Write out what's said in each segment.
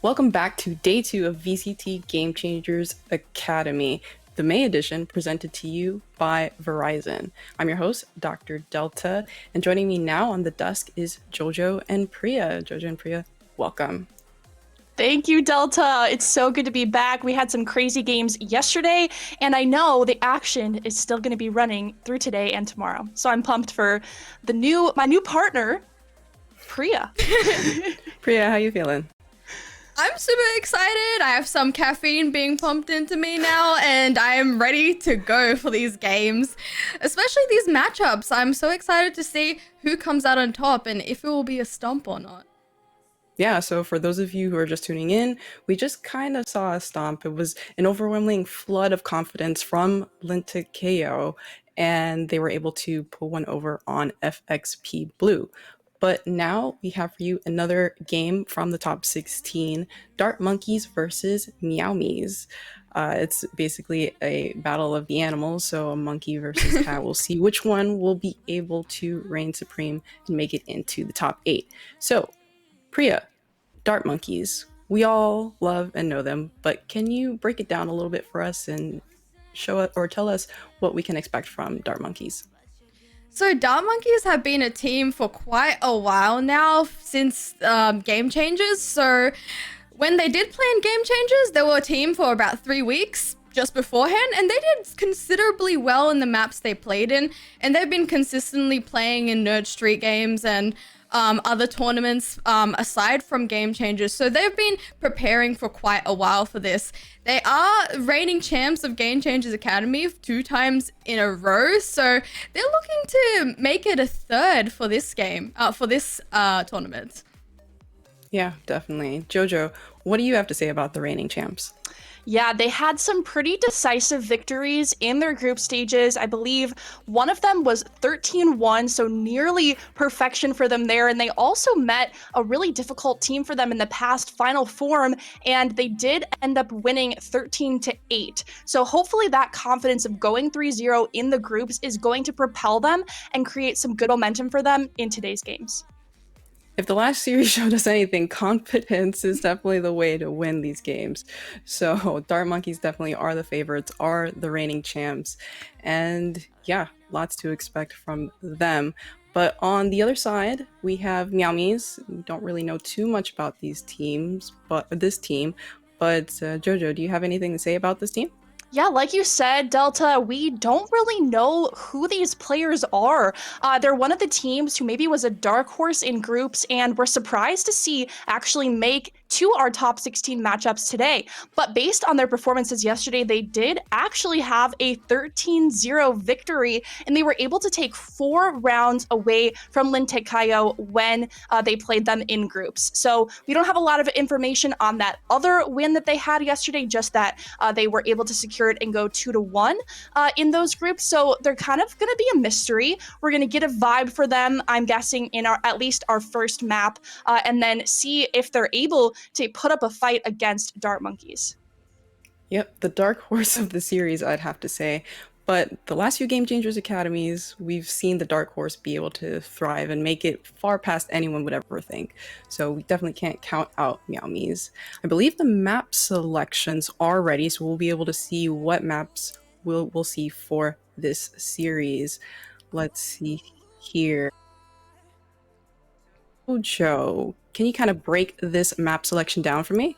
Welcome back to day 2 of VCT Game Changers Academy, the May edition presented to you by Verizon. I'm your host, Dr. Delta, and joining me now on the desk is Jojo and Priya. Jojo and Priya, welcome. Thank you, Delta. It's so good to be back. We had some crazy games yesterday, and I know the action is still going to be running through today and tomorrow. So I'm pumped for my new partner, Priya. Priya, how you feeling? I'm super excited. I have some caffeine being pumped into me now, and I am ready to go for these games, especially these matchups. I'm so excited to see who comes out on top and if it will be a stomp or not. Yeah, so for those of you who are just tuning in, we just kind of saw a stomp. It was an overwhelming flood of confidence from Lintic KO, and they were able to pull one over on FXP Blue. But now we have for you another game from the top 16, Dart Monkeys versus Meowmies. It's basically a battle of the animals, so a monkey versus cat. We'll see which one will be able to reign supreme and make it into the top 8. So, Priya, Dart Monkeys, we all love and know them, but can you break it down a little bit for us and show it or tell us what we can expect from Dart Monkeys? So Dart Monkeys have been a team for quite a while now, since Game Changers. So when they did play in Game Changers, they were a team for about 3 weeks just beforehand, and they did considerably well in the maps they played in, and they've been consistently playing in Nerd Street games and other tournaments aside from Game Changers. So they've been preparing for quite a while for this. They are reigning champs of Game Changers Academy 2 times in a row. So they're looking to make it a third for this game, for this tournament. Yeah, definitely. Jojo, what do you have to say about the reigning champs? Yeah, they had some pretty decisive victories in their group stages. I believe one of them was 13-1, so nearly perfection for them there. And they also met a really difficult team for them in the past Final Form, and they did end up winning 13-8. So hopefully that confidence of going 3-0 in the groups is going to propel them and create some good momentum for them in today's games. If the last series showed us anything, confidence is definitely the way to win these games. So Dart Monkeys definitely are the favorites, are the reigning champs. And yeah, lots to expect from them. But on the other side, we have Meowmies. We don't really know too much about these teams, but this team. But Jojo, do you have anything to say about this team? Yeah, like you said, Delta, we don't really know who these players are. They're one of the teams who maybe was a dark horse in groups, and we're surprised to see actually make to our top 16 matchups today. But based on their performances yesterday, they did actually have a 13-0 victory, and they were able to take 4 rounds away from Lintic Kaio when they played them in groups. So we don't have a lot of information on that other win that they had yesterday, just that they were able to secure it and go 2-1 in those groups. So they're kind of going to be a mystery. We're going to get a vibe for them, I'm guessing, in at least our first map, and then see if they're able to put up a fight against Dart Monkeys. Yep, the dark horse of the series, I'd have to say. But the last few Game Changers Academies, we've seen the dark horse be able to thrive and make it far past anyone would ever think. So we definitely can't count out Meowmies. I believe the map selections are ready, so we'll be able to see what maps we'll see for this series. Let's see here. Joe, can you kind of break this map selection down for me?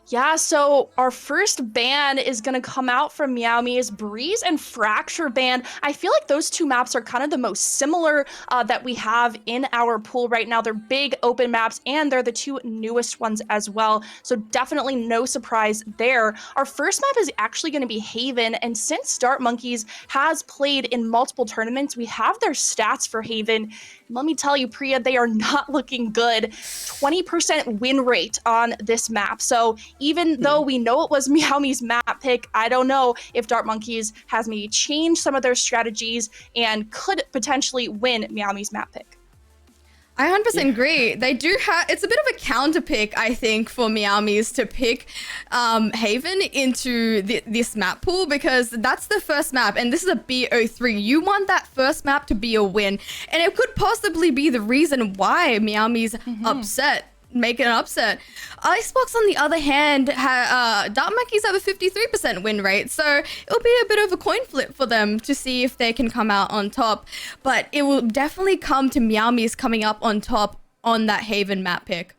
Yeah, so our first ban is going to come out from Meowmies, Breeze and Fracture ban. I feel like those 2 maps are kind of the most similar that we have in our pool right now. They're big open maps, and they're the 2 newest ones as well. So definitely no surprise there. Our first map is actually going to be Haven, and since Dart Monkeys has played in multiple tournaments, we have their stats for Haven. Let me tell you, Priya, they are not looking good. 20% win rate on this map. So even though we know it was Meowmies' map pick, I don't know if Dart Monkeys has maybe changed some of their strategies and could potentially win Meowmies' map pick. I 100% agree. They do have, it's a bit of a counter pick, I think, for Meowmies to pick Haven into this map pool, because that's the first map, and this is a BO3. You want that first map to be a win, and it could possibly be the reason why Meowmies upset make an upset. Icebox, on the other hand, Dark Monkeys have a 53% win rate, so it'll be a bit of a coin flip for them to see if they can come out on top. But it will definitely come to Meowmies coming up on top on that Haven map pick.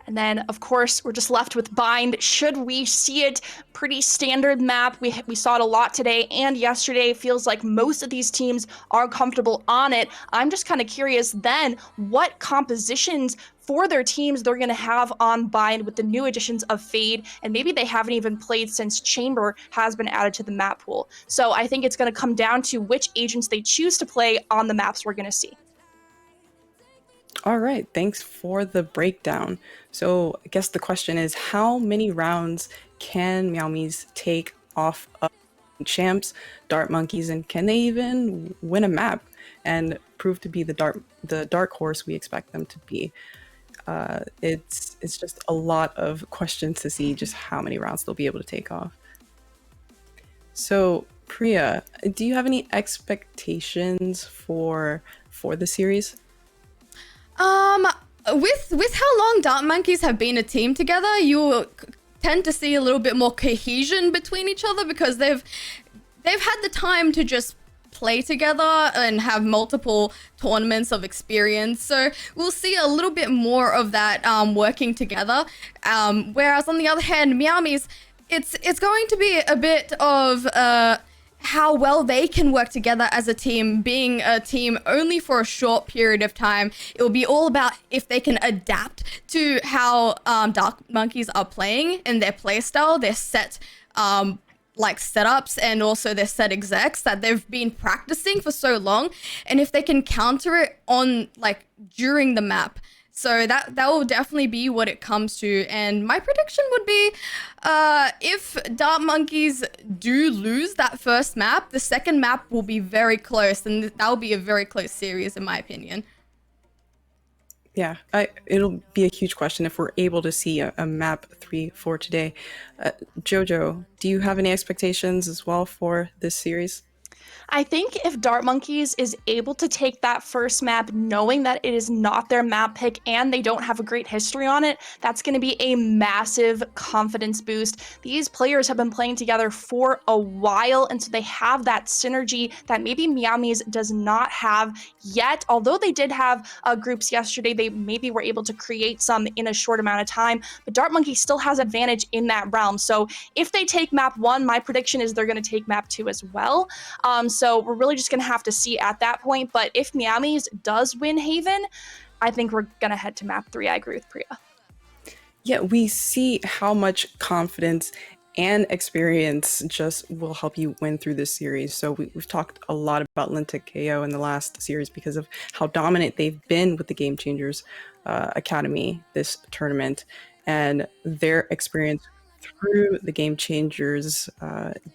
And then, of course, we're just left with Bind. Should we see it? Pretty standard map. We saw it a lot today and yesterday. Feels like most of these teams are comfortable on it. I'm just kind of curious then what compositions for their teams they're going to have on Bind with the new additions of Fade, and maybe they haven't even played since Chamber has been added to the map pool. So I think it's going to come down to which agents they choose to play on the maps we're going to see. All right, thanks for the breakdown. So I guess the question is, how many rounds can Meowmies take off of champs, Dart Monkeys, and can they even win a map and prove to be the dark horse we expect them to be? It's just a lot of questions to see just how many rounds they'll be able to take off. So Priya, do you have any expectations for the series? With how long Dart Monkeys have been a team together, you tend to see a little bit more cohesion between each other because they've had the time to just play together and have multiple tournaments of experience. So we'll see a little bit more of that working together. Whereas on the other hand, Meowmies, it's going to be a bit of how well they can work together as a team, being a team only for a short period of time. It will be all about if they can adapt to how Dark Monkeys are playing and their playstyle, their set like setups and also their set execs that they've been practicing for so long, and if they can counter it on like during the map. So that will definitely be what it comes to. And my prediction would be if Dart Monkeys do lose that first map, the second map will be very close, and that will be a very close series in my opinion. Yeah, it'll be a huge question if we're able to see a map 3 for today. Jojo, do you have any expectations as well for this series? I think if Dart Monkeys is able to take that first map knowing that it is not their map pick and they don't have a great history on it, that's going to be a massive confidence boost. These players have been playing together for a while, and so they have that synergy that maybe Meowmies does not have yet. Although they did have groups yesterday, they maybe were able to create some in a short amount of time, but Dart Monkey still has advantage in that realm. So if they take map 1, my prediction is they're going to take map 2 as well. So we're really just going to have to see at that point. But if Meowmies does win Haven, I think we're going to head to map 3. I agree with Priya. Yeah, we see how much confidence and experience just will help you win through this series. So we've talked a lot about Lintic KO in the last series because of how dominant they've been with the Game Changers Academy this tournament, and their experience through the Game Changers.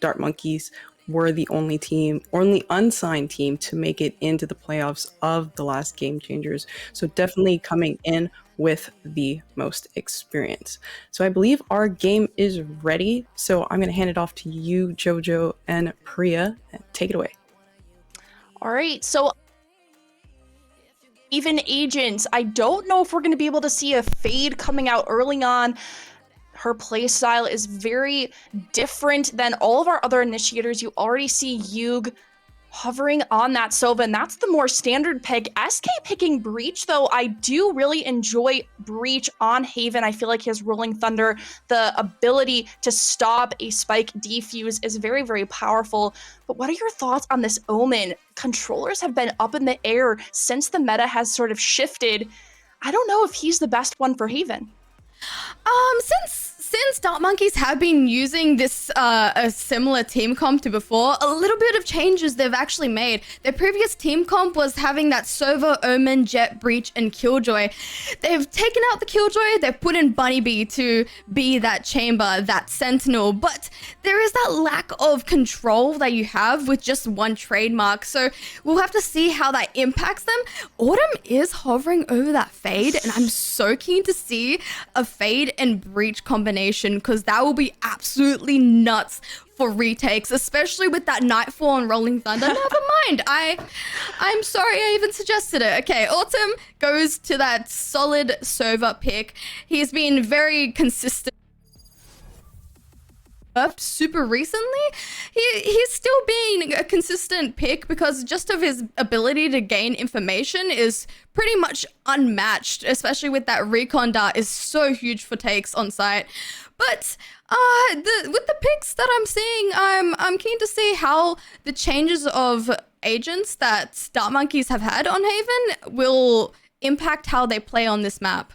Dart Monkeys were the only unsigned team to make it into the playoffs of the last Game Changers. So definitely coming in with the most experience. So I believe our game is ready. So I'm going to hand it off to you, Jojo and Priya. Take it away. All right. So even agents, I don't know if we're going to be able to see a Fade coming out early on. Her playstyle is very different than all of our other initiators. You already see Yug hovering on that Sova, and that's the more standard pick. SK picking Breach, though, I do really enjoy Breach on Haven. I feel like his Rolling Thunder, the ability to stop a spike defuse is very, very powerful. But what are your thoughts on this Omen? Controllers have been up in the air since the meta has sort of shifted. I don't know if he's the best one for Haven. Since Dart Monkeys have been using this a similar team comp to before, a little bit of changes they've actually made. Their previous team comp was having that Sova, Omen, Jet, Breach, and Killjoy. They've taken out the Killjoy, they've put in Bunny Bee to be that chamber, that sentinel, but there is that lack of control that you have with just one trademark, so we'll have to see how that impacts them. Autumn is hovering over that Fade, and I'm so keen to see a Fade and Breach combination information, because that will be absolutely nuts for retakes, especially with that Nightfall and Rolling Thunder. Never mind. I'm sorry I even suggested it. Okay, Autumn goes to that solid Sova pick. He's been very consistent. Super recently, he's still being a consistent pick because just of his ability to gain information is pretty much unmatched, especially with that recon dart is so huge for takes on site. But with the picks that I'm seeing, I'm keen to see how the changes of agents that Dart Monkeys have had on Haven will impact how they play on this map.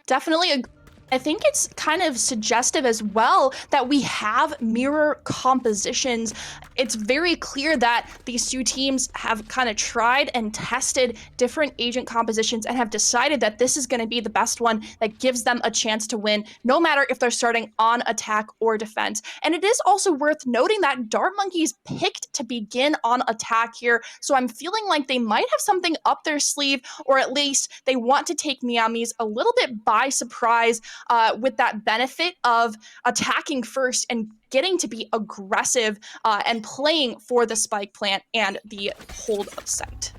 Definitely I think it's kind of suggestive as well that we have mirror compositions. It's very clear that these two teams have kind of tried and tested different agent compositions and have decided that this is going to be the best one that gives them a chance to win, no matter if they're starting on attack or defense. And it is also worth noting that Dart Monkeys picked to begin on attack here, so I'm feeling like they might have something up their sleeve, or at least they want to take Meowmies a little bit by surprise, with that benefit of attacking first and getting to be aggressive and playing for the spike plant and the hold of site.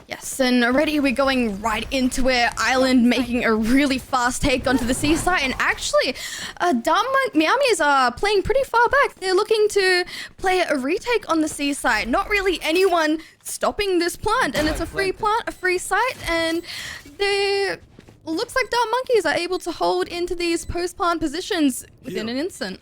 Yes, and already we're going right into it. Island making a really fast take onto the C site, and actually, Meowmies are playing pretty far back. They're looking to play a retake on the C site. Not really anyone stopping this plant, and it's a free plant, a free site, and they looks like Dart Monkeys are able to hold into these post-plant positions within an instant.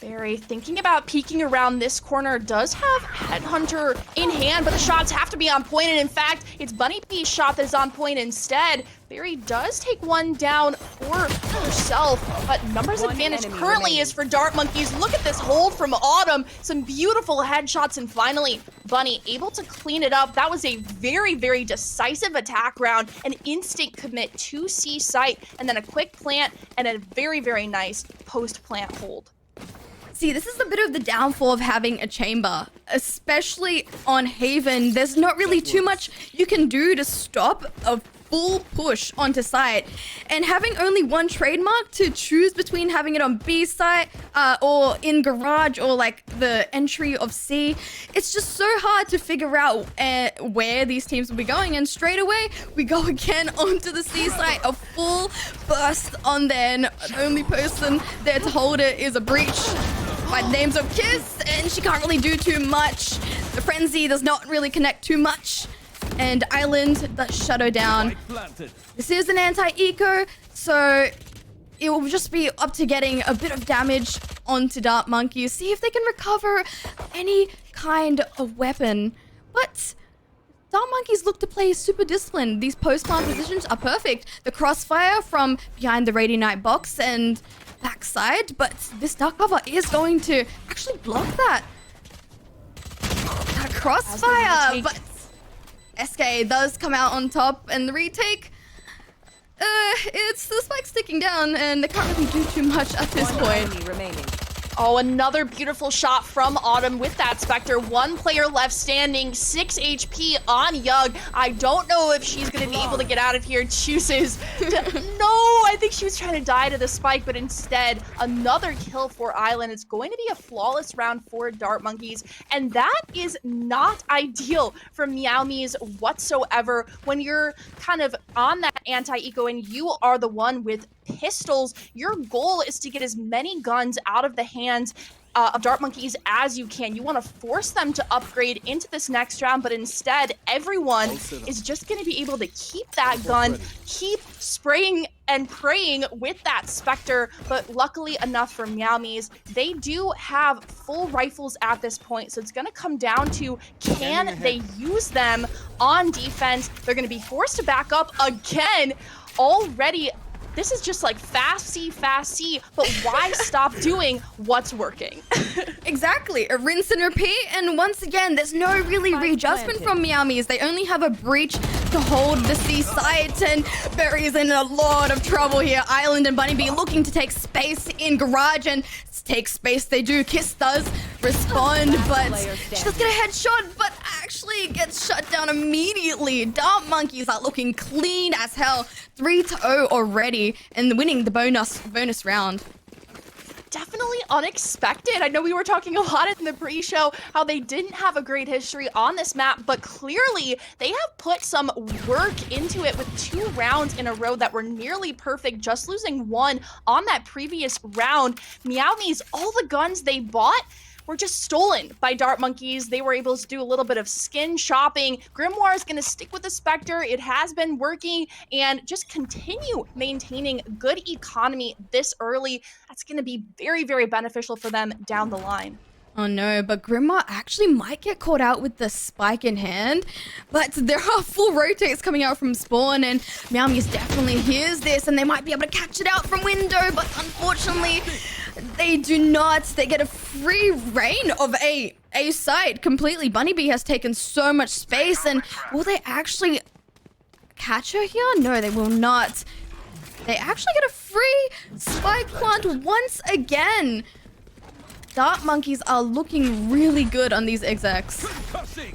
Barry thinking about peeking around this corner, does have Headhunter in hand, but the shots have to be on point, and in fact, it's Bunny B's shot that is on point instead. Barry does take one down for herself, but numbers advantage currently is for Dart Monkeys. Look at this hold from Autumn, some beautiful headshots, and finally, Bunny able to clean it up. That was a very, very decisive attack round, an instant commit to C site, and then a quick plant, and a very, very nice post-plant hold. See, this is a bit of the downfall of having a chamber, especially on Haven. There's not really too much you can do to stop a full push onto site, and having only one trademark to choose between having it on B site or in garage or like the entry of C, it's just so hard to figure out where these teams will be going. And straight away we go again onto the C site, a full burst on there, and the only person there to hold it is a breach by the names of Kiss, and she can't really do too much. The frenzy does not really connect too much, and Island, the Shadow down. This is an anti-eco, so it will just be up to getting a bit of damage onto Dart Monkeys. See if they can recover any kind of weapon. But Dart Monkeys look to play super disciplined. These post-plant positions are perfect. The crossfire from behind the Radiant Knight box and backside, but this dark cover is going to actually block that. That crossfire, but SK does come out on top, and the retake, it's the spike sticking down, and they can't really do too much at this point. Oh, another beautiful shot from Autumn with that Spectre. One player left standing, 6 HP on Yug. I don't know if she's going to be able to get out of here. Chooses to... No, I think she was trying to die to the spike, but instead, another kill for Island. It's going to be a flawless round for Dart Monkeys, and that is not ideal for Meowmies whatsoever. When you're kind of on that anti-eco and you are the one with pistols, your goal is to get as many guns out of the hands of Dart Monkeys as you can. You want to force them to upgrade into this next round, but instead everyone is just going to be able to keep that gun, keep spraying and praying with that Spectre. But luckily enough for Meowmies, they do have full rifles at this point, so it's going to come down to, can they use them on defense? They're going to be forced to back up again. Already, this is just like fast C, but why stop doing what's working? Exactly, a rinse and repeat, and once again, there's no really readjustment from Meowmies. They only have a breach to hold the C site, and Berry's in a lot of trouble here. Island and Bunny Bee looking to take space in garage, and take space they do. Kiss does respond, but she does get a headshot, but actually gets shut down immediately. Dart Monkeys are looking clean as hell. 3-0 already and winning the bonus round. Definitely unexpected. I know we were talking a lot in the pre-show how they didn't have a great history on this map, but clearly they have put some work into it with 2 rounds in a row that were nearly perfect, just losing 1 on that previous round. Meowmies, all the guns they bought were just stolen by Dart Monkeys. They were able to do a little bit of skin shopping. Grimoire is going to stick with the Spectre. It has been working, and just continue maintaining good economy this early. That's going to be very, very beneficial for them down the line. Oh no, but Grimoire actually might get caught out with the spike in hand, but there are full rotates coming out from spawn, and Meowmies definitely hears this, and they might be able to catch it out from window, but unfortunately, they do not. They get a free reign of a site completely. Bunny Bee has taken so much space, and will they actually catch her here? No, they will not. They actually get a free spike plant once again. Dart Monkeys are looking really good on these execs.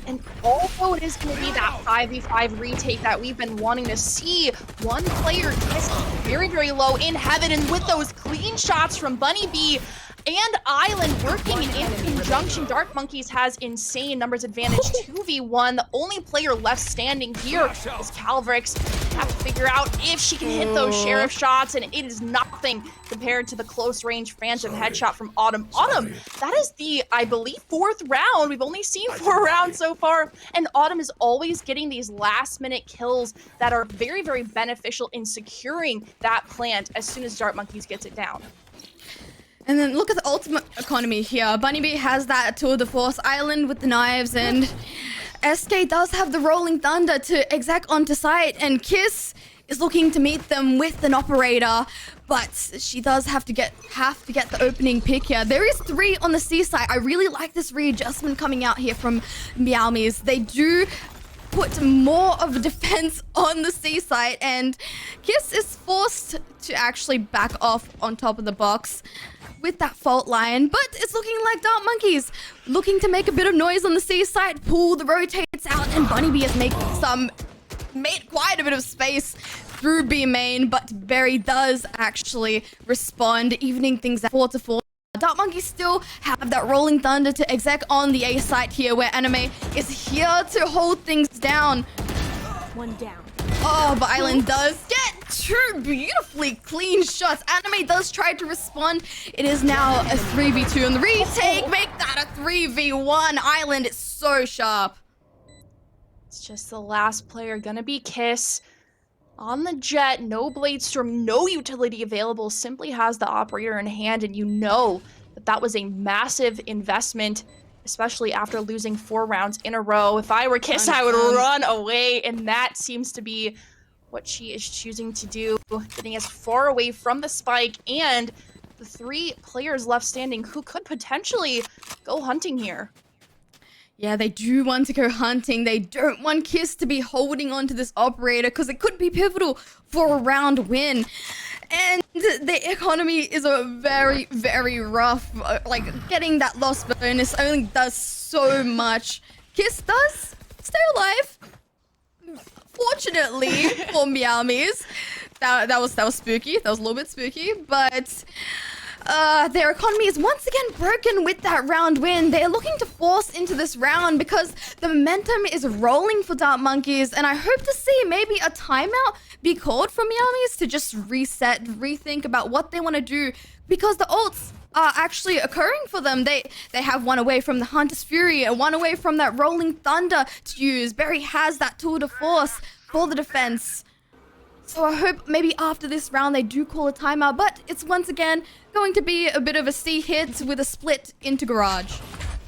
And although it is going to be that 5v5 retake that we've been wanting to see, one player is very, very low in heaven, and with those clean shots from Bunny Bee and Island working in conjunction, Dart Monkeys has insane numbers advantage, 2v1. The only player left standing here is Calvrix. Have to figure out if she can hit those sheriff shots, and it is nothing compared to the close range phantom headshot from Autumn. Autumn, that is the, I believe, 4th round. We've only seen 4 rounds so far, and Autumn is always getting these last minute kills that are very, very beneficial in securing that plant as soon as Dart Monkeys gets it down. And then look at the ultimate economy here. Bunny Bee has that tour de force Island with the knives, and SK does have the rolling thunder to exec onto site, and Kiss is looking to meet them with an operator, but she does have to get the opening pick here. There is 3 on the C side. I really like this readjustment coming out here from Meowmies. They do put more of a defense on the C side, and Kiss is forced to actually back off on top of the box with that fault line, but it's looking like Dart Monkeys looking to make a bit of noise on the C side, pull the rotates out, and Bunny Bee has made quite a bit of space through B main, but Berry does actually respond, evening things out 4-4. Dart Monkeys still have that rolling thunder to exec on the A site here, where Anime is here to hold things down. One down. Oh, but Island does get 2 beautifully clean shots. Anime does try to respond. It is now a 3v2 on the retake. Make that a 3v1. Island is so sharp. It's just the last player gonna be Kiss. On the jet, no Blade Storm, no utility available, simply has the operator in hand, and you know that that was a massive investment, especially after losing 4 rounds in a row. If I were Kiss, I would run away, and that seems to be what she is choosing to do, getting as far away from the spike and the 3 players left standing who could potentially go hunting here. Yeah, they do want to go hunting. They don't want Kiss to be holding on to this operator because it could be pivotal for a round win. And the economy is a very, very rough. Like, getting that loss bonus only does so much. Kiss does stay alive. Fortunately for Meowmies. That was spooky. That was a little bit spooky, but their economy is once again broken with that round win. They're looking to force into this round because the momentum is rolling for Dart Monkeys, and I hope to see maybe a timeout be called for Meowmies to just reset, rethink about what they want to do, because the ults are actually occurring for them. They have one away from the Hunter's Fury and one away from that Rolling Thunder to use. Berry has that tour de force for the defense. So I hope maybe after this round they do call a timeout, but it's once again going to be a bit of a C hit with a split into Garage.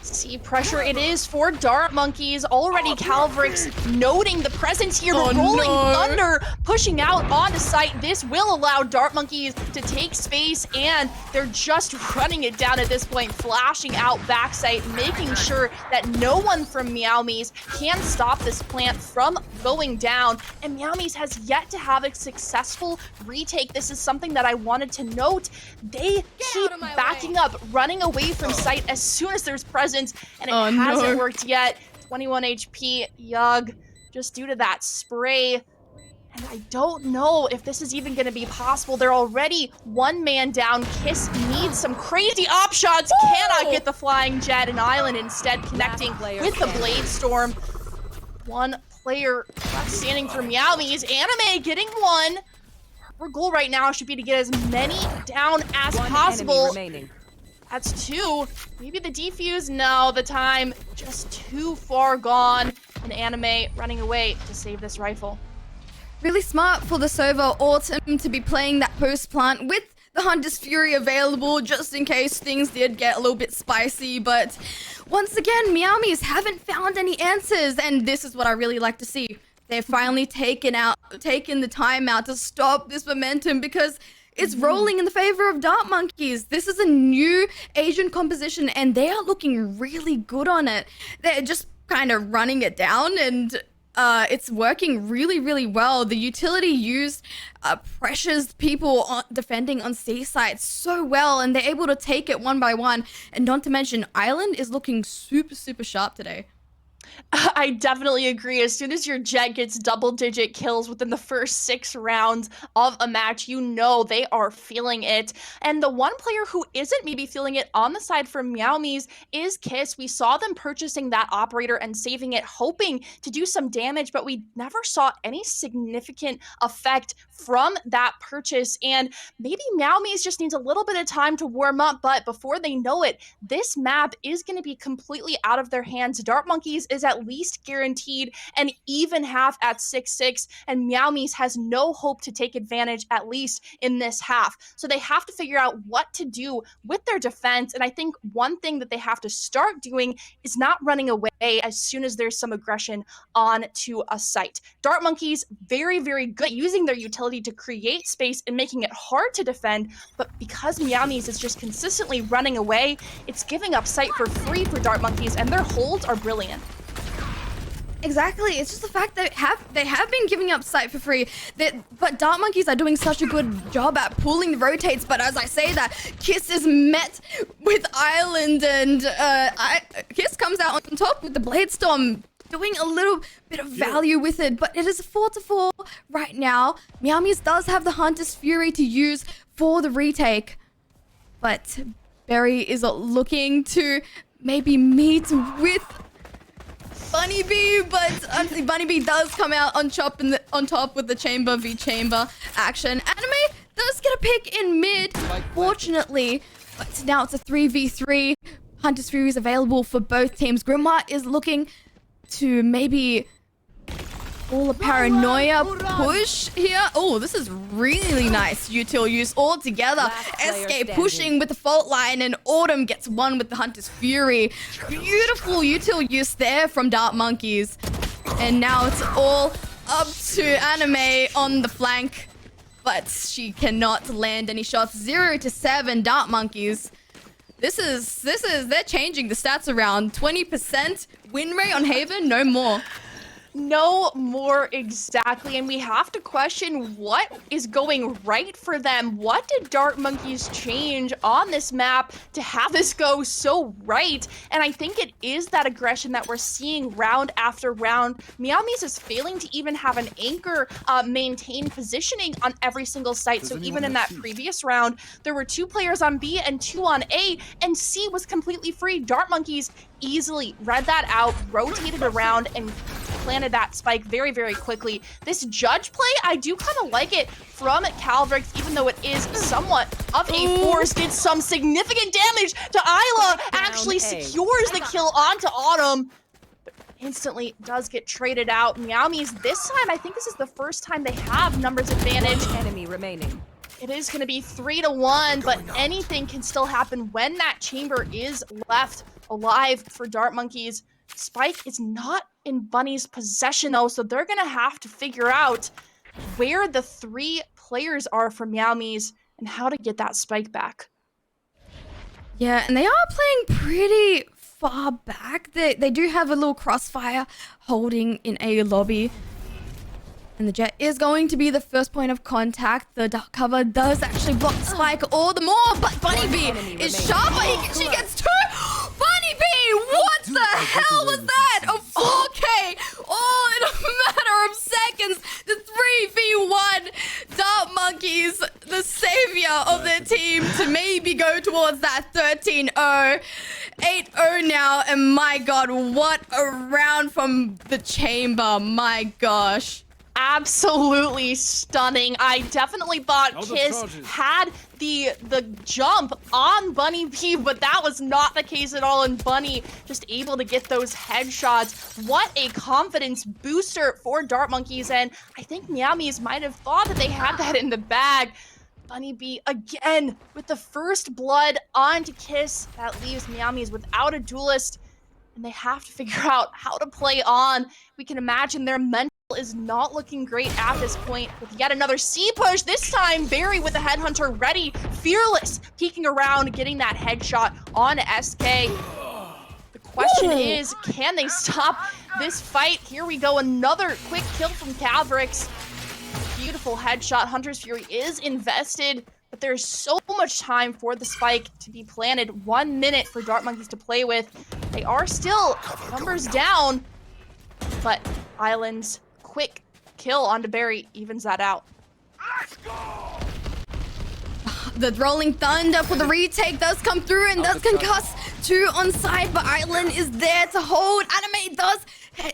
C pressure it is for Dart Monkeys. Already Calvrix noting the presence here. Rolling Thunder pushing out onto site. This will allow Dart Monkeys to take space, and they're just running it down at this point, flashing out backside, making sure that no one from Meowmies can stop this plant from going down. And Meowmies has yet to have a successful retake. This is something that I wanted to note. They keep backing up, running away from site as soon as there's presence. And it hasn't worked yet. 21 HP, Yug, just due to that spray. And I don't know if this is even going to be possible. They're already one man down. Kiss needs some crazy op shots. Cannot get the flying jet, and Island instead connecting with the Blade Storm. One player left standing for Meowmies. Anime getting one. Her goal right now should be to get as many down as possible. That's two. Maybe the defuse? No, the time just too far gone. And Anime running away to save this rifle. Really smart for the Sova Autumn to be playing that post plant with the Hunter's Fury available just in case things did get a little bit spicy. But once again, Meowmies haven't found any answers, and this is what I really like to see. They've finally taken the time out to stop this momentum because it's rolling in the favor of Dart Monkeys. This is a new Asian composition, and they are looking really good on it. They're just kind of running it down, and it's working really, really well. The utility used pressures people defending on C sites so well, and they're able to take it one by one. And not to mention, Island is looking super, super sharp today. I definitely agree. As soon as your Jet gets double-digit kills within the first 6 rounds of a match, you know they are feeling it. And the one player who isn't maybe feeling it on the side for Meowmies is Kiss. We saw them purchasing that operator and saving it, hoping to do some damage, but we never saw any significant effect from that purchase. And maybe Meowmies just needs a little bit of time to warm up, but before they know it, this map is going to be completely out of their hands. Dart Monkeys is at least guaranteed an even half at 6-6, and Meowmies has no hope to take advantage, at least in this half. So they have to figure out what to do with their defense, and I think one thing that they have to start doing is not running away as soon as there's some aggression onto a site. Dart Monkeys, very, very good at using their utility to create space and making it hard to defend, but because Meowmies is just consistently running away, it's giving up site for free for Dart Monkeys, and their holds are brilliant. Exactly. It's just the fact that they have been giving up site for free. But Dart Monkeys are doing such a good job at pulling the rotates. But as I say that, Kiss is met with Island, and Kiss comes out on top with the Blade Storm, doing a little bit of value with it. But it is a 4-4 right now. Meowmies does have the Hunter's Fury to use for the retake. But Berry is looking to maybe meet with Bunny Bee, but Bunny Bee does come out on top with the chamber v chamber action. Anime does get a pick in mid, fortunately, but now it's a 3v3. Hunter's Fury is available for both teams. Grimoire is looking to maybe all a paranoia push here. Oh, this is really nice util use all together. Escape pushing with the fault line, and Autumn gets one with the Hunter's Fury. Beautiful util use there from Dart Monkeys. And now it's all up to Anime on the flank, but she cannot land any shots. 0-7 Dart Monkeys. They're changing the stats around. 20% win rate on Haven, no more. No more, exactly, and we have to question what is going right for them. What did Dart Monkeys change on this map to have this go so right? And I think it is that aggression that we're seeing round after round. Meowmies is failing to even have an anchor maintain positioning on every single site. So even in that previous round, there were 2 players on B and 2 on A, and C was completely free. Dart Monkeys easily read that out, rotated around, and planted that spike very, very quickly. This judge play, I do kind of like it from Calvrix, even though it is somewhat of a force. Did some significant damage to Isla, actually secures the kill onto Autumn. But instantly does get traded out. Meowmies, this time, I think this is the first time they have numbers advantage. Enemy remaining. It is going to be 3-1, but anything can still happen when that chamber is left alive for Dart Monkeys. Spike is not in Bunny's possession, though, so they're going to have to figure out where the 3 players are for Meowmies and how to get that spike back. Yeah, and they are playing pretty far back. They do have a little crossfire holding in a lobby. And the Jet is going to be the first point of contact. The dark cover does actually block the spike all the more, but Bunny Bee is sharp, but she gets 2! Bunny Bee! What the hell was that? A 4K! All in a matter of seconds! The 3v1 Dart Monkeys, the savior of their team, to maybe go towards that 13-0. 8-0 now, and my god, what a round from the chamber. My gosh. Absolutely stunning. I definitely thought Kiss had the jump on Bunny B, but that was not the case at all, and Bunny just able to get those headshots. What a confidence booster for Dart Monkeys, and I think Meowmies might have thought that they had that in the bag. Bunny B again with the first blood onto Kiss. That leaves Meowmies without a duelist, and they have to figure out how to play on. We can imagine their mental is not looking great at this point with yet another C push. This time, Barry with the headhunter ready, fearless, peeking around, getting that headshot on SK. The question is, can they stop this fight? Here we go, another quick kill from Cavrix. Beautiful headshot. Hunter's Fury is invested, but there's so much time for the spike to be planted. 1 minute for Dart Monkeys to play with. They are still numbers down, but Island's quick kill onto Barry evens that out. The Rolling Thunder for the retake does come through and does concuss 2 on side, but Island is there to hold. Anime does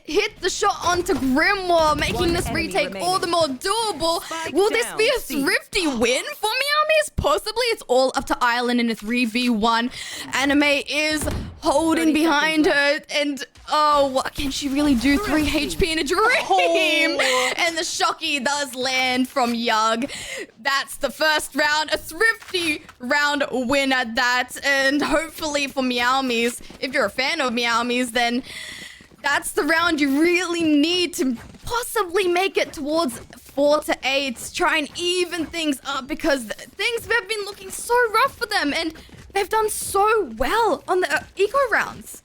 hit the shot onto Grimoire, making this retake all the more doable. Will this be a thrifty win for Meowmies? Possibly. It's all up to Island in a 3v1. Anime is holding behind her, and oh, what can she really do? 3 HP in a dream! And the Shocky does land from Yug. That's the first round, a thrifty round win at that, and hopefully for Meowmies, if you're a fan of Meowmies, then that's the round you really need to possibly make it towards 4 to 8. Try and even things up, because things have been looking so rough for them, and they've done so well on the eco rounds.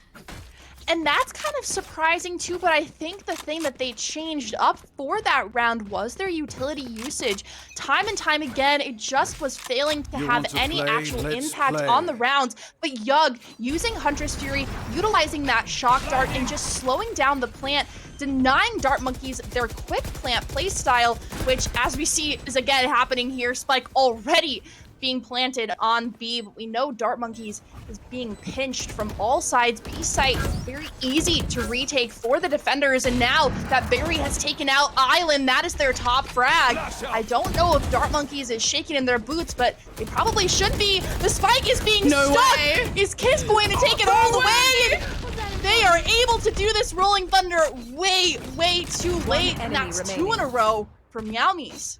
And that's kind of surprising too, but I think the thing that they changed up for that round was their utility usage. Time and time again, it just was failing to have any actual impact on the rounds. But Yug, using Hunter's Fury, utilizing that shock dart and just slowing down the plant, denying Dart Monkeys their quick plant playstyle, which as we see is again happening here. Spike already being planted on B, but we know Dart Monkeys is being pinched from all sides. B site very easy to retake for the defenders, and now that Barry has taken out Island, that is their top frag. I don't know if Dart Monkeys is shaking in their boots, but they probably should be. The spike is being stuck. Is Kiss going to take it all the way? And they are able to do this Rolling Thunder way too late, and that's 2 in a row for Meowmies.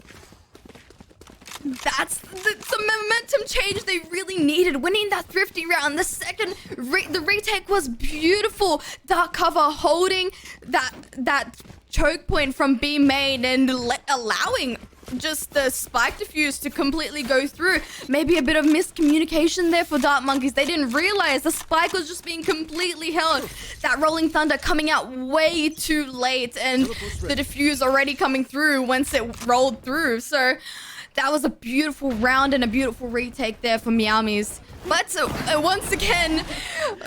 That's the momentum change they really needed. Winning that thrifty round, the second the retake was beautiful. Dark cover holding that choke point from B main and allowing just the spike defuse to completely go through. Maybe a bit of miscommunication there for Dart Monkeys. They didn't realize the spike was just being completely held. That Rolling Thunder coming out way too late, and the defuse already coming through once it rolled through. So that was a beautiful round and a beautiful retake there for Meowmies. But once again,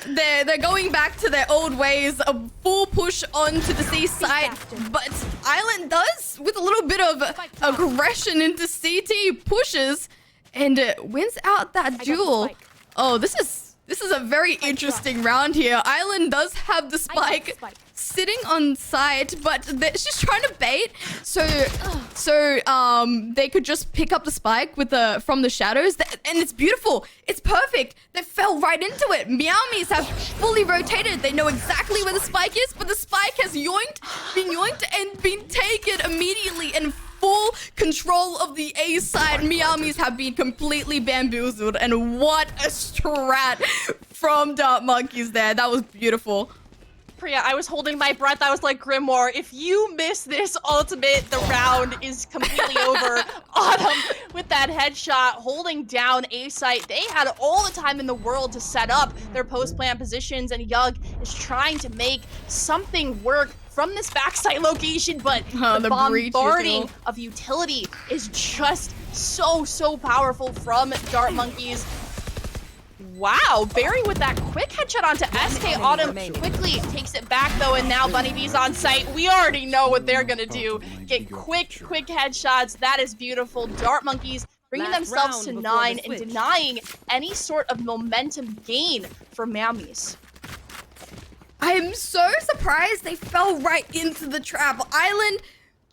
they're going back to their old ways, a full push onto the C side. But Island does, with a little bit of aggression into CT, pushes and wins out that duel. Oh, this is a very interesting round here. Island does have the spike sitting on site, but she's trying to bait so they could just pick up the spike with from the shadows, and it's beautiful. It's perfect. They fell right into it. Meowmies have fully rotated. They know exactly where the spike is, but the spike has been yoinked and been taken immediately, and full control of the A side. Meowmies have been completely bamboozled, and what a strat from Dart Monkeys there. That was beautiful. Priya, I was holding my breath. I was like, Grimoire, if you miss this ultimate, the round is completely over. Autumn with that headshot, holding down A site. They had all the time in the world to set up their post-plant positions, and Yug is trying to make something work from this backside location, but the bombarding of utility is just so powerful from Dart Monkeys. Wow, Barry with that quick headshot onto SK. Autumn quickly takes it back though, and now Bunny B's on site. We already know what they're gonna do. Get quick headshots. That is beautiful. Dart Monkeys bringing themselves to 9 and denying any sort of momentum gain for Meowmies. I am so surprised they fell right into the trap. Island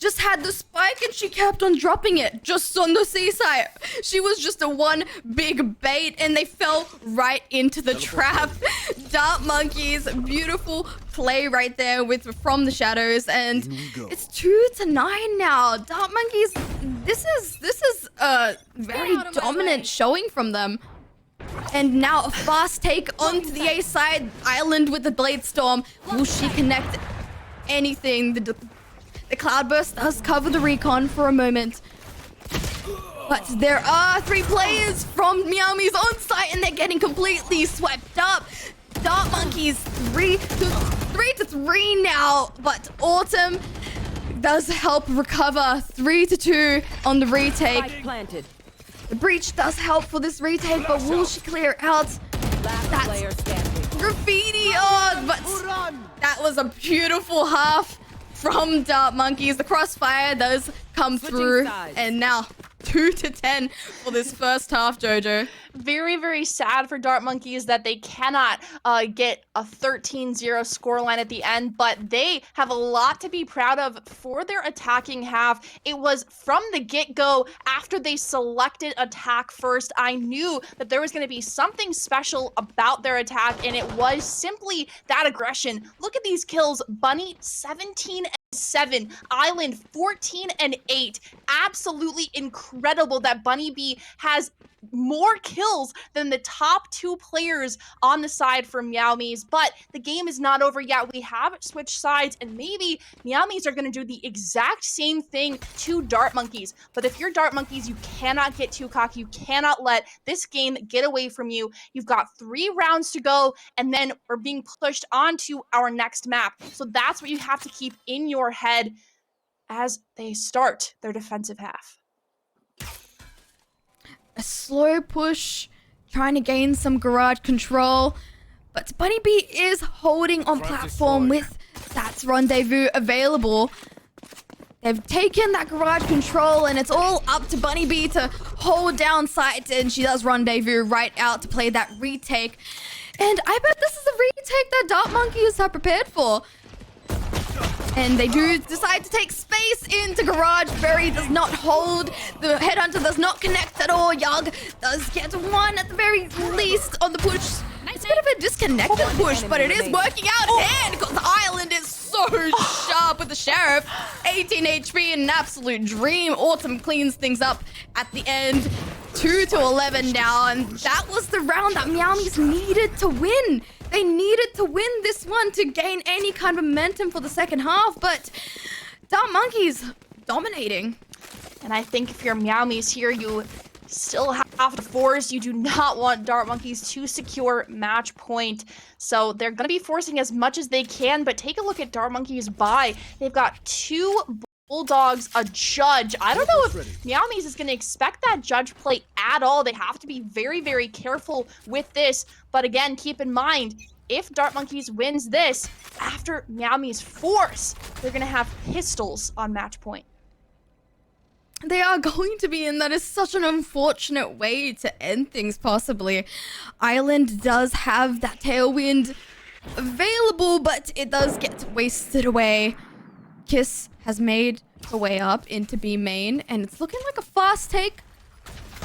just had the spike and she kept on dropping it just on the seaside. She was just a one big bait and they fell right into the trap. Dart Monkeys, beautiful play right there with from the shadows, and it's 2-9 now. Dart Monkeys, this is a very dominant showing from them. And now a fast take onto the A side. Island with the Blade Storm. Will she connect anything? The Cloudburst does cover the recon for a moment. But there are 3 players from Meowmies on site and they're getting completely swept up. Dart Monkeys 3-3 now, but Autumn does help recover 3-2 on the retake. The breach does help for this retake, but will she clear out that graffiti? Oh, but that was a beautiful half from Dart Monkeys. The crossfire does come through, and now 2-10 for this first half, Jojo. Very, very sad for Dart Monkeys that they cannot get a 13-0 scoreline at the end, but they have a lot to be proud of for their attacking half. It was from the get-go, after they selected attack first, I knew that there was going to be something special about their attack, and it was simply that aggression. Look at these kills. Bunny, 17-7. Island, 14-8. Absolutely incredible that Bunny B has more kills than the top 2 players on the side for Meowmies, but the game is not over yet. We have switched sides, and maybe Meowmies are going to do the exact same thing to Dart Monkeys. But if you're Dart Monkeys, you cannot get too cocky. You cannot let this game get away from you. You've got 3 rounds to go, and then we're being pushed onto our next map. So that's what you have to keep in your head as they start their defensive half. A slow push, trying to gain some garage control, but Bunny B is holding on platform with that rendezvous available. They've taken that garage control, and it's all up to Bunny B to hold down site, and she does rendezvous right out to play that retake. And I bet this is a retake that Dart Monkeys are prepared for. And they do decide to take space into garage. Berry does not hold. The headhunter does not connect at all. Yug does get 1 at the very least on the push. It's a bit of a disconnected push, but it is working out in hand because the Island is so sharp with the Sheriff. 18 HP, an absolute dream. Autumn cleans things up at the end. 2-11 now, and that was the round that Meowmies needed to win. They needed to win this one to gain any kind of momentum for the second half, but Dart Monkeys dominating. And I think if you're Meowmies here, you still have to force. You do not want Dart Monkeys to secure match point. So they're going to be forcing as much as they can, but take a look at Dart Monkeys' buy. They've got 2 Bulldogs, a judge. I don't know if Meowmies is going to expect that judge play at all. They have to be very, very careful with this. But again, keep in mind, if Dart Monkeys wins this, after Meowmies force, they're going to have pistols on match point. They are going to be, and that is such an unfortunate way to end things, possibly. Island does have that tailwind available, but it does get wasted away. Kiss has made her way up into B main, and it's looking like a fast take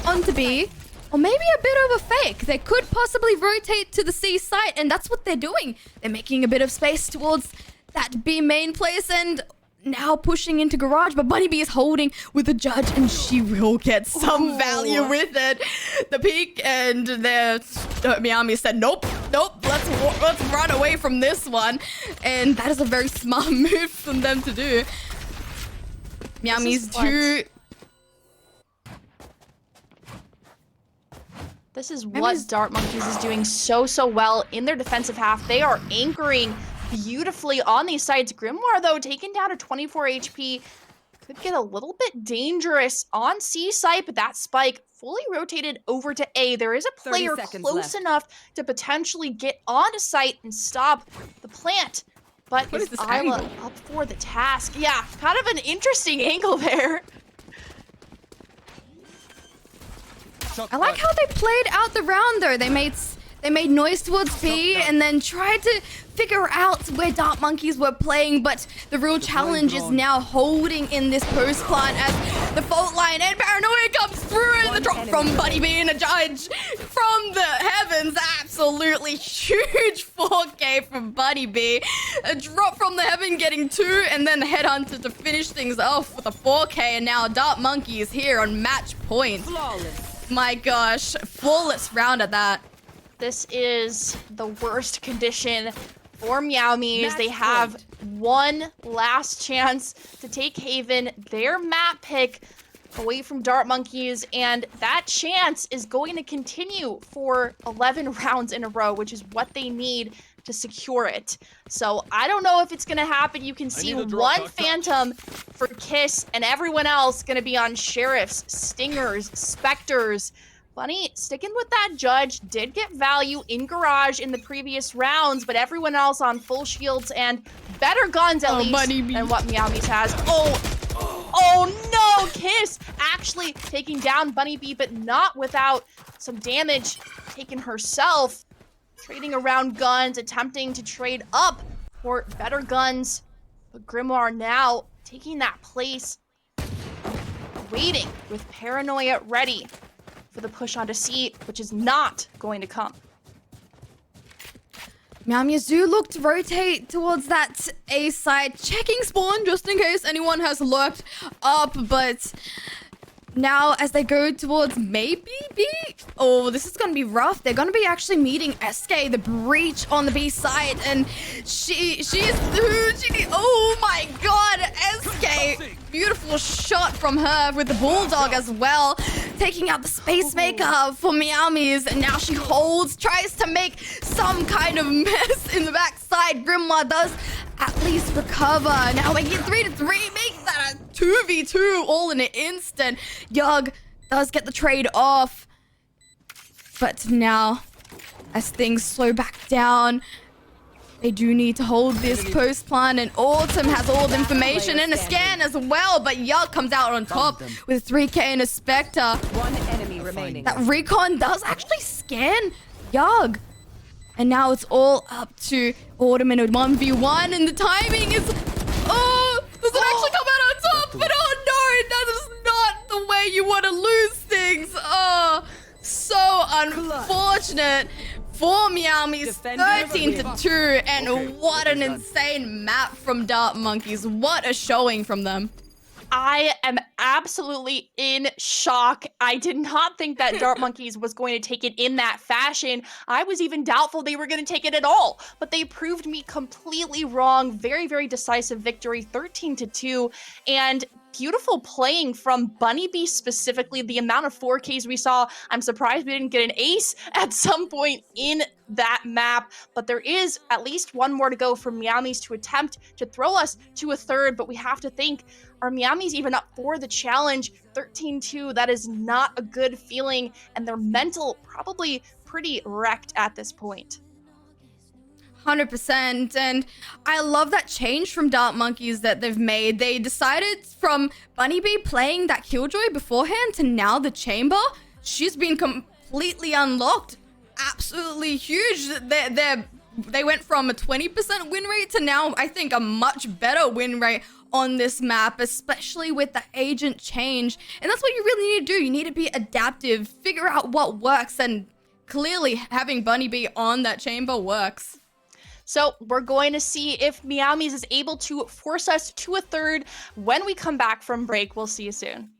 onto B, or maybe a bit of a fake. They could possibly rotate to the C site, and that's what they're doing. They're making a bit of space towards that B main place, and now pushing into garage, but Bunny B is holding with the judge, and she will get some value with it. The peak, and their Meowmies said, nope, let's run away from this one, and that is a very smart move from them to do. Meowmies too. This is what Dart Monkeys is doing so well in their defensive half. They are anchoring beautifully on these sides. Grimoire, though, taken down to 24 HP. could get a little bit dangerous on C site, but that spike fully rotated over to A. There is a player close enough to potentially get onto site and stop the plant. But What is is this Isla angle? up for the task? Yeah, kind of an interesting angle there. I like how they played out the round though. They made noise towards B and then tried to figure out where Dark Monkeys were playing, but the real challenge is now holding in this post plant as the fault line and Paranoia comes through and the drop from Buddy B and a judge from the heavens. Absolutely huge 4K from Buddy B. A drop from the heaven getting 2 and then Headhunter to finish things off with a 4K, and now Dark Monkeys here on match point. My gosh, flawless round at that. This is the worst condition for Meowmies. They have one last chance to take Haven, their map pick, away from Dart Monkeys, and that chance is going to continue for 11 rounds in a row, which is what they need to secure it. So I don't know if it's going to happen. You can see one Phantom for Kiss, and everyone else going to be on Sheriffs, Stingers, Spectres. Bunny sticking with that judge, did get value in Garage in the previous rounds, but everyone else on full shields and better guns at least than what Meowmies has. Oh no, Kiss actually taking down Bunny B, but not without some damage taken herself. Trading around guns, attempting to trade up for better guns. But Grimoire now taking that place, waiting with Paranoia ready for the push onto C, which is not going to come. Meowmies do look to rotate towards that A side, checking spawn just in case anyone has lurked up, but now as they go towards maybe B, oh, this is going to be rough. They're going to be actually meeting SK, the breach on the B side, and oh my god, SK, beautiful shot from her with the Bulldog as well, taking out the Space Maker for Meowmies, and now she holds, tries to make some kind of mess in the backside. Grimoire does at least recover. Now making it 3-3, makes that a 2v2 all in an instant. Yug does get the trade off, but now as things slow back down, they do need to hold this post plant, and Autumn has all the information and a scan as well, but Yug comes out on top with 3K and a Spectre. One enemy remaining. That recon does actually scan Yug. And now it's all up to Autumn in a 1v1, and the timing is... Oh, does it actually come out on top? But oh no, that is not the way you want to lose things. Oh, so unfortunate for Meowmies, 13-2, and what an insane map from Dart Monkeys. What a showing from them. I am absolutely in shock. I did not think that Dart Monkeys was going to take it in that fashion. I was even doubtful they were going to take it at all, but they proved me completely wrong. Very, very decisive victory, 13-2, and beautiful playing from Bunny B specifically. The amount of 4Ks we saw, I'm surprised we didn't get an ace at some point in that map, but there is at least one more to go for Meowmies to attempt to throw us to a third, but we have to think, are Meowmies even up for the challenge? 13-2, that is not a good feeling, and their mental probably pretty wrecked at this point. 100%, and I love that change from Dart Monkeys that they've made. They decided from Bunny B playing that Killjoy beforehand to now the Chamber. She's been completely unlocked. Absolutely huge. They went from a 20% win rate to now, I think, a much better win rate on this map, especially with the agent change. And that's what you really need to do. You need to be adaptive, figure out what works, and clearly having Bunny B on that Chamber works. So we're going to see if Meowmies is able to force us to a third when we come back from break. We'll see you soon.